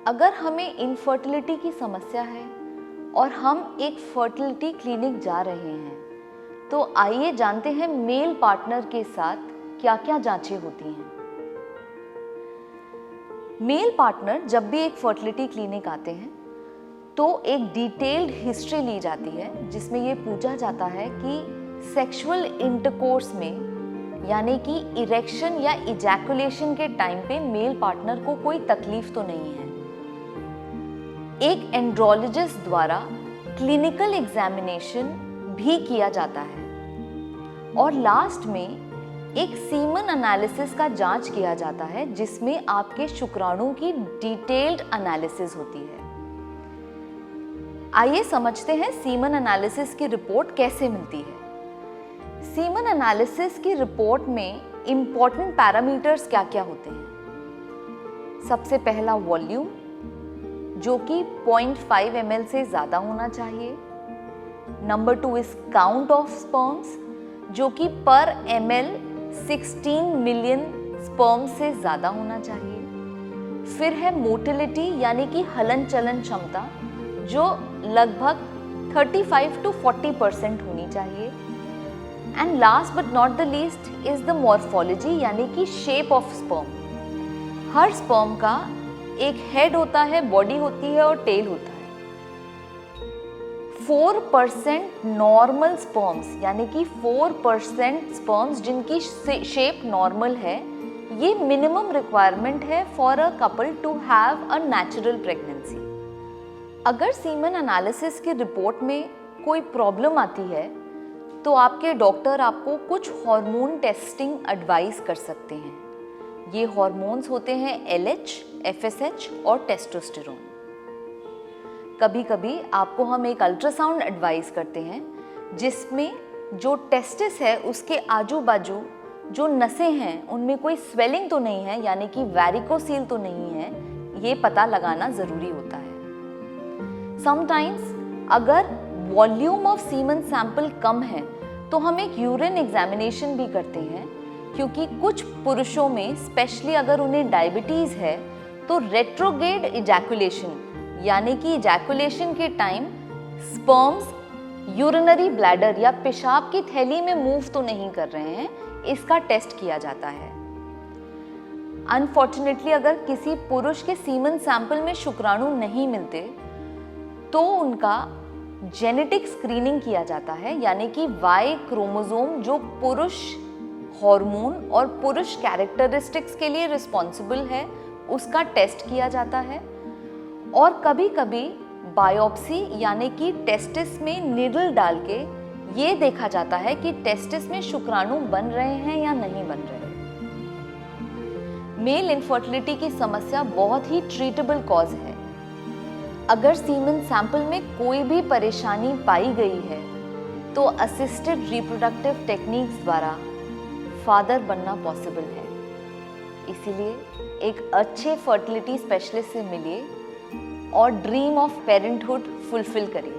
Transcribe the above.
अगर हमें इनफर्टिलिटी की समस्या है और हम एक फर्टिलिटी क्लिनिक जा रहे हैं, तो आइए जानते हैं मेल पार्टनर के साथ क्या क्या जांचें होती हैं। मेल पार्टनर जब भी एक फर्टिलिटी क्लिनिक आते हैं तो एक डिटेल्ड हिस्ट्री ली जाती है, जिसमें ये पूछा जाता है कि सेक्सुअल इंटरकोर्स में यानी कि इरेक्शन या इजैकुलेशन के टाइम पे मेल पार्टनर को कोई तकलीफ तो नहीं है। एक एंड्रोलॉजिस्ट द्वारा क्लिनिकल एग्जामिनेशन भी किया जाता है और लास्ट में एक सीमन एनालिसिस का जांच किया जाता है, जिसमें आपके शुक्राणु की डिटेल्ड एनालिसिस होती है। आइए समझते हैं सीमन एनालिसिस की रिपोर्ट कैसे मिलती है। सीमन एनालिसिस की रिपोर्ट में इंपॉर्टेंट पैरामीटर्स क्या क्या होते हैं। सबसे पहला वॉल्यूम, जो कि 0.5 ml से ज़्यादा होना चाहिए। Number 2 is count of sperms, जो कि पर ml 16 मिलियन स्पर्म से ज़्यादा होना चाहिए। फिर है मोटिलिटी यानी कि हलन चलन क्षमता, जो लगभग 35 to 40% होनी चाहिए। And last but not the least is the morphology यानी कि shape of sperm. Her sperm का एक हेड होता है, बॉडी होती है और टेल होता है। 4% नॉर्मल स्पर्म्स यानी कि 4% स्पर्म्स जिनकी शेप नॉर्मल है, ये मिनिमम रिक्वायरमेंट है for a couple to have a natural pregnancy. अगर सीमन एनालिसिस की रिपोर्ट में कोई प्रॉब्लम आती है तो आपके डॉक्टर आपको कुछ हार्मोन टेस्टिंग एडवाइस कर सकते हैं। ये हार्मोन्स होते हैं LH, FSH और टेस्टोस्टेरोन। कभी कभी आपको हम एक अल्ट्रासाउंड एडवाइस करते हैं, जिसमें जो टेस्टिस है उसके आजू बाजू जो नसें हैं उनमें कोई स्वेलिंग तो नहीं है, यानी कि वैरिकोसील तो नहीं है, ये पता लगाना ज़रूरी होता है। समटाइम्स अगर वॉल्यूम ऑफ सीमन सैंपल कम है तो हम एक यूरिन एग्जामिनेशन भी करते हैं, क्योंकि कुछ पुरुषों में स्पेशली अगर उन्हें डायबिटीज़ है तो रेट्रोग्रेड इजैकुलेशन यानी कि इजैकुलेशन के टाइम स्पर्म्स यूरिनरी ब्लैडर या पेशाब की थैली में मूव तो नहीं कर रहे हैं, इसका टेस्ट किया जाता है। अनफॉर्चुनेटली अगर किसी पुरुष के सीमन सैंपल में शुक्राणु नहीं मिलते तो उनका जेनेटिक स्क्रीनिंग किया जाता है, यानी कि Y क्रोमोसोम जो पुरुष हार्मोन और पुरुष कैरेक्टरिस्टिक्स के लिए रिस्पॉन्सिबल है, उसका टेस्ट किया जाता है। और कभी कभी बायोप्सी यानी कि टेस्टिस में नीडल डाल के ये देखा जाता है कि टेस्टिस में शुक्राणु बन रहे हैं या नहीं बन रहे। मेल इनफर्टिलिटी की समस्या बहुत ही ट्रीटेबल कॉज है। अगर सीमन सैंपल में कोई भी परेशानी पाई गई है तो असिस्टेड रिप्रोडक्टिव टेक्निक्स द्वारा फादर बनना पॉसिबल है। इसीलिए एक अच्छे फर्टिलिटी स्पेशलिस्ट से मिलिए और ड्रीम ऑफ पेरेंटहुड फुलफिल करिए।